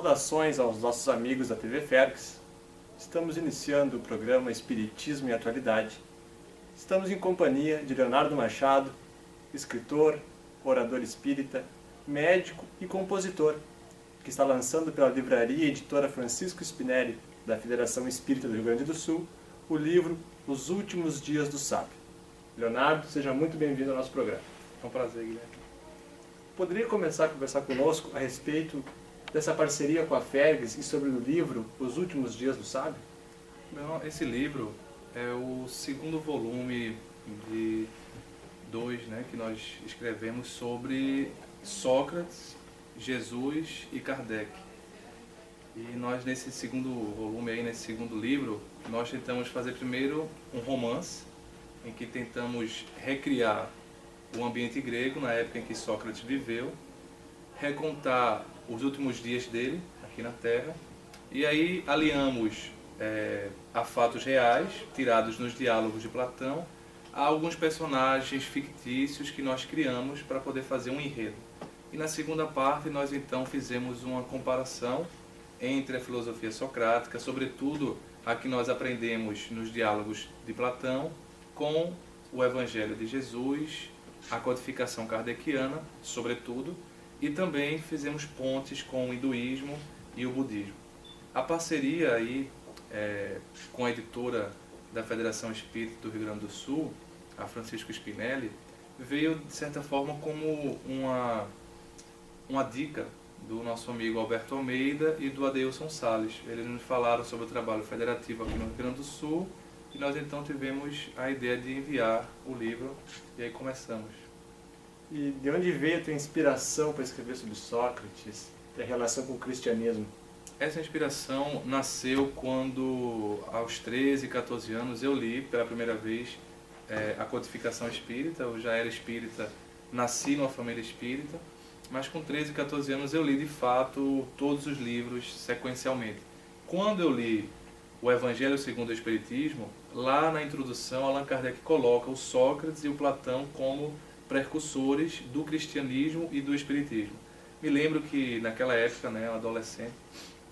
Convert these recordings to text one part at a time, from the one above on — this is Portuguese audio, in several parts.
Saudações aos nossos amigos da TV Fergs. Estamos iniciando o programa Espiritismo e Atualidade. Estamos em companhia de Leonardo Machado, escritor, orador espírita, médico e compositor, que está lançando pela livraria e editora Francisco Spinelli, da Federação Espírita do Rio Grande do Sul, o livro Os Últimos Dias do Sábio. Leonardo, seja muito bem-vindo ao nosso programa. É um prazer, Guilherme. Poderia começar a conversar conosco a respeito dessa parceria com a Fergs e sobre o livro Os Últimos Dias do Sábio? Bom, esse livro é o segundo volume de dois, que nós escrevemos sobre Sócrates, Jesus e Kardec. E nós, nesse segundo volume, nesse segundo livro, nós tentamos fazer primeiro um romance, em que tentamos recriar o ambiente grego na época em que Sócrates viveu, recontar os últimos dias dele aqui na Terra, e aí aliamos a fatos reais, tirados nos diálogos de Platão, a alguns personagens fictícios que nós criamos para poder fazer um enredo. E na segunda parte nós então fizemos uma comparação entre a filosofia socrática, sobretudo a que nós aprendemos nos diálogos de Platão, com o Evangelho de Jesus, a codificação kardeciana, sobretudo, e também fizemos pontes com o hinduísmo e o budismo. A parceria aí com a editora da Federação Espírita do Rio Grande do Sul, a Francisco Spinelli, veio de certa forma como uma dica do nosso amigo Alberto Almeida e do Adeilson Salles. Eles nos falaram sobre o trabalho federativo aqui no Rio Grande do Sul, e nós então tivemos a ideia de enviar o livro, e aí começamos. E de onde veio a tua inspiração para escrever sobre Sócrates e a relação com o cristianismo? Essa inspiração nasceu quando, aos 13, 14 anos, eu li pela primeira vez a codificação espírita. Eu já era espírita, nasci numa família espírita, mas com 13, 14 anos eu li de fato todos os livros sequencialmente. Quando eu li o Evangelho segundo o Espiritismo, lá na introdução Allan Kardec coloca o Sócrates e o Platão como precursores do cristianismo e do espiritismo. Me lembro que naquela época, um adolescente,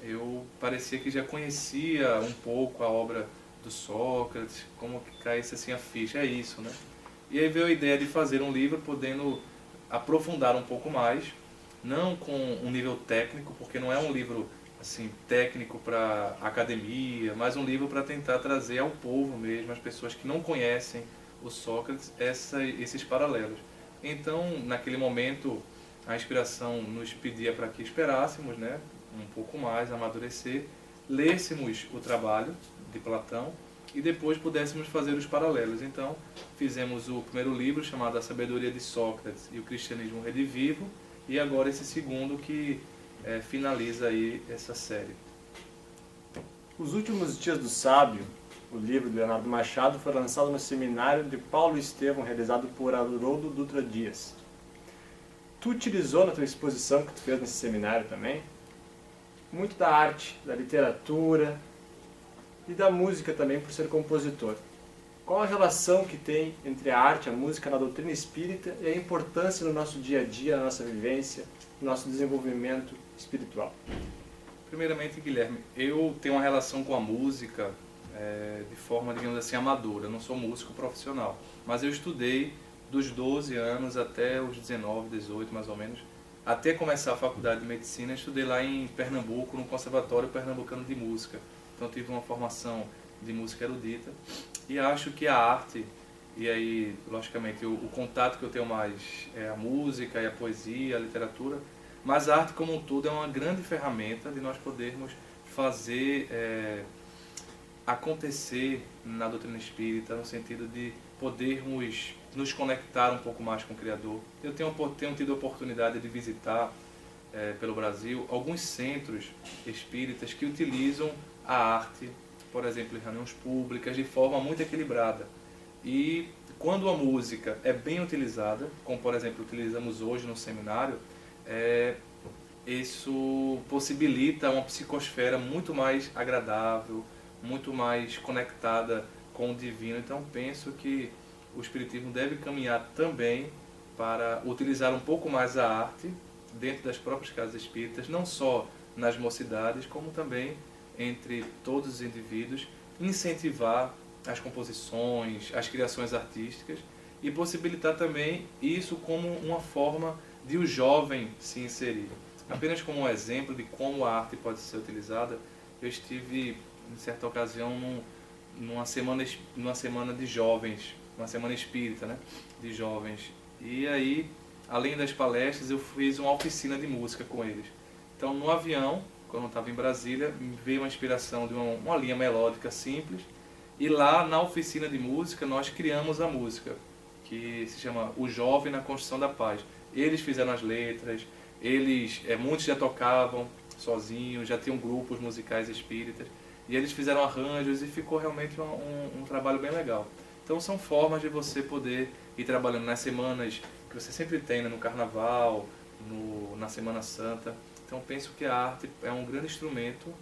eu parecia que já conhecia um pouco a obra do Sócrates, como que caísse assim a ficha, é isso, E aí veio a ideia de fazer um livro podendo aprofundar um pouco mais, não com um nível técnico, porque não é um livro assim técnico para academia, mas um livro para tentar trazer ao povo mesmo, as pessoas que não conhecem o Sócrates, esses paralelos. Então, naquele momento, a inspiração nos pedia para que esperássemos, um pouco mais, amadurecer, lêssemos o trabalho de Platão e depois pudéssemos fazer os paralelos. Então, fizemos o primeiro livro, chamado A Sabedoria de Sócrates e o Cristianismo Redivivo, e agora esse segundo que finaliza aí essa série. Os Últimos Dias do Sábio, o livro de Leonardo Machado, foi lançado no seminário de Paulo Estevão, realizado por Haroldo Dutra Dias. Tu utilizou na tua exposição que tu fez nesse seminário também muito da arte, da literatura e da música também, por ser compositor. Qual a relação que tem entre a arte e a música na doutrina espírita e a importância no nosso dia a dia, na nossa vivência, no nosso desenvolvimento espiritual? Primeiramente, Guilherme, eu tenho uma relação com a música de forma, digamos assim, amadora. Eu não sou músico profissional, mas eu estudei dos 12 anos até os 19, 18 mais ou menos, até começar a faculdade de medicina. Eu estudei lá em Pernambuco, no Conservatório Pernambucano de Música. Então tive uma formação de música erudita, e acho que a arte, e aí logicamente o contato que eu tenho mais é a música e a poesia, a literatura, mas a arte como um todo é uma grande ferramenta de nós podermos fazer acontecer na doutrina espírita, no sentido de podermos nos conectar um pouco mais com o Criador. Eu tenho tido a oportunidade de visitar pelo Brasil alguns centros espíritas que utilizam a arte, por exemplo, em reuniões públicas, de forma muito equilibrada. E quando a música é bem utilizada, como por exemplo utilizamos hoje no seminário, isso possibilita uma psicosfera muito mais agradável, muito mais conectada com o divino. Então penso que o Espiritismo deve caminhar também para utilizar um pouco mais a arte dentro das próprias casas espíritas, não só nas mocidades, como também entre todos os indivíduos, incentivar as composições, as criações artísticas e possibilitar também isso como uma forma de o jovem se inserir. Apenas como um exemplo de como a arte pode ser utilizada, eu estive, em certa ocasião, numa semana de jovens, uma semana espírita, né, de jovens. E aí, além das palestras, eu fiz uma oficina de música com eles. Então, no avião, quando eu estava em Brasília, me veio uma inspiração de uma linha melódica simples. E lá, na oficina de música, nós criamos a música, que se chama O Jovem na Construção da Paz. Eles fizeram as letras, muitos já tocavam sozinhos, já tinham grupos musicais espíritas, e eles fizeram arranjos e ficou realmente um trabalho bem legal. Então são formas de você poder ir trabalhando nas semanas que você sempre tem, né, no Carnaval, na Semana Santa. Então penso que a arte é um grande instrumento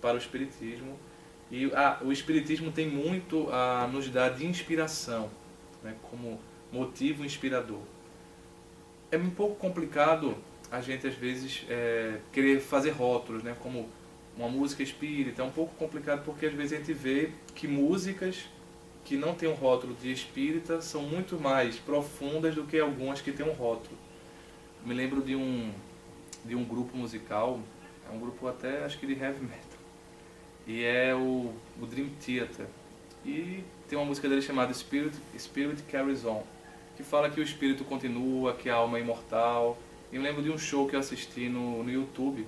para o Espiritismo. E o Espiritismo tem muito a nos dar de inspiração, né, como motivo inspirador. É um pouco complicado a gente, às vezes, querer fazer rótulos, né, como uma música espírita. É um pouco complicado porque, às vezes, a gente vê que músicas que não têm um rótulo de espírita são muito mais profundas do que algumas que têm um rótulo. Me lembro de um grupo musical, é um grupo até, acho que de heavy metal, e é o Dream Theater. E tem uma música dele chamada Spirit Carries On, que fala que o espírito continua, que a alma é imortal. E eu lembro de um show que eu assisti no YouTube,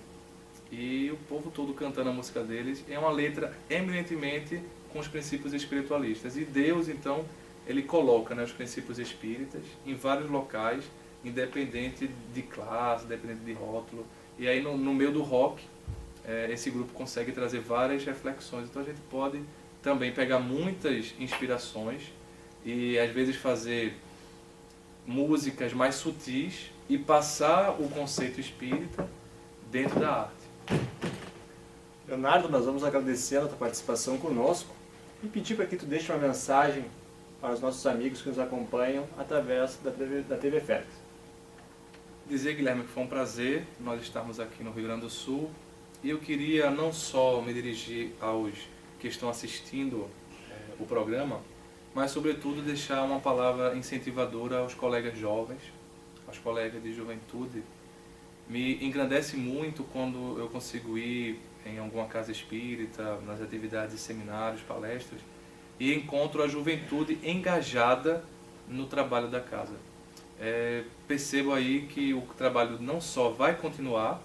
e o povo todo cantando a música deles. É uma letra eminentemente com os princípios espiritualistas. E Deus, então, ele coloca, né, os princípios espíritas em vários locais, independente de classe, independente de rótulo. E aí no meio do rock, esse grupo consegue trazer várias reflexões. Então a gente pode também pegar muitas inspirações e às vezes fazer músicas mais sutis e passar o conceito espírita dentro da arte. Leonardo, nós vamos agradecer a tua participação conosco e pedir para que tu deixe uma mensagem para os nossos amigos que nos acompanham através da TV Félix. Dizer, Guilherme, que foi um prazer nós estarmos aqui no Rio Grande do Sul, e eu queria não só me dirigir aos que estão assistindo o programa, mas sobretudo deixar uma palavra incentivadora aos colegas jovens, aos colegas de juventude. Me engrandece muito quando eu consigo ir em alguma casa espírita, nas atividades de seminários, palestras, e encontro a juventude engajada no trabalho da casa. Percebo aí que o trabalho não só vai continuar,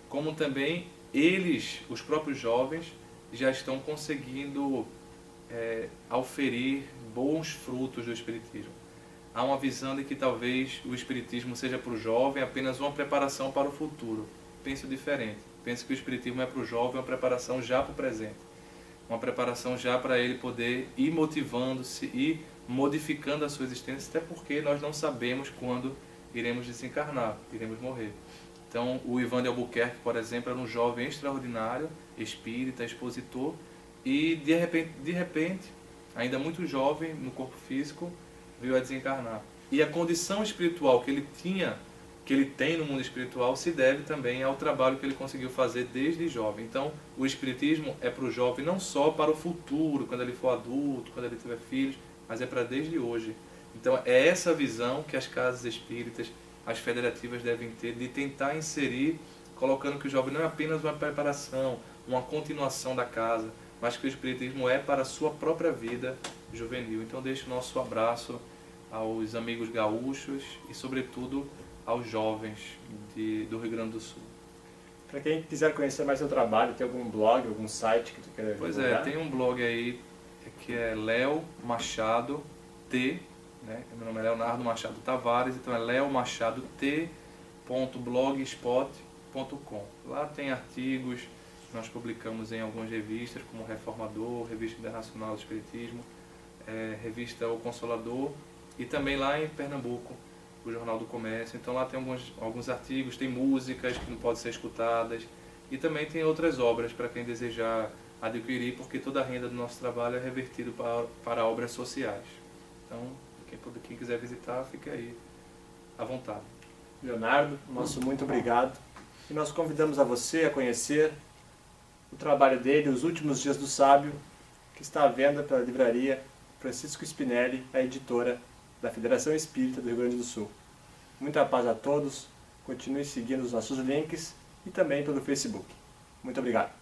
como também eles, os próprios jovens, já estão conseguindo auferir bons frutos do Espiritismo. Há uma visão de que talvez o Espiritismo seja para o jovem apenas uma preparação para o futuro. Penso diferente. Penso que o Espiritismo é para o jovem uma preparação já para o presente. Uma preparação já para ele poder ir motivando-se e modificando a sua existência, até porque nós não sabemos quando iremos desencarnar, iremos morrer. Então, o Ivan de Albuquerque, por exemplo, era um jovem extraordinário, espírita, expositor, e de repente, ainda muito jovem no corpo físico, veio a desencarnar. E a condição espiritual que ele tem no mundo espiritual, se deve também ao trabalho que ele conseguiu fazer desde jovem. Então, o Espiritismo é para o jovem não só para o futuro, quando ele for adulto, quando ele tiver filhos, mas é para desde hoje. Então, é essa visão que as casas espíritas, as federativas devem ter, de tentar inserir, colocando que o jovem não é apenas uma preparação, uma continuação da casa, mas que o Espiritismo é para a sua própria vida juvenil. Então deixo o nosso abraço aos amigos gaúchos e, sobretudo, aos jovens do Rio Grande do Sul. Para quem quiser conhecer mais seu trabalho, tem algum blog, algum site que tu queira divulgar? Pois é, tem um blog aí que é Léo Machado T, né? Meu nome é Leonardo Machado Tavares, então é leomachadot.blogspot.com. Lá tem artigos que nós publicamos em algumas revistas, como Reformador, Revista Internacional do Espiritismo, Revista O Consolador, e também lá em Pernambuco, o Jornal do Comércio. Então lá tem alguns artigos, tem músicas que não podem ser escutadas, e também tem outras obras para quem desejar adquirir, porque toda a renda do nosso trabalho é revertido para obras sociais. Então, quem quiser visitar, fique aí à vontade. Leonardo, nosso muito obrigado. e nós convidamos a você a conhecer o trabalho dele, Os Últimos Dias do Sábio, que está à venda pela livraria Francisco Spinelli, a editora da Federação Espírita do Rio Grande do Sul. Muita paz a todos, continue seguindo os nossos links e também pelo Facebook. Muito obrigado.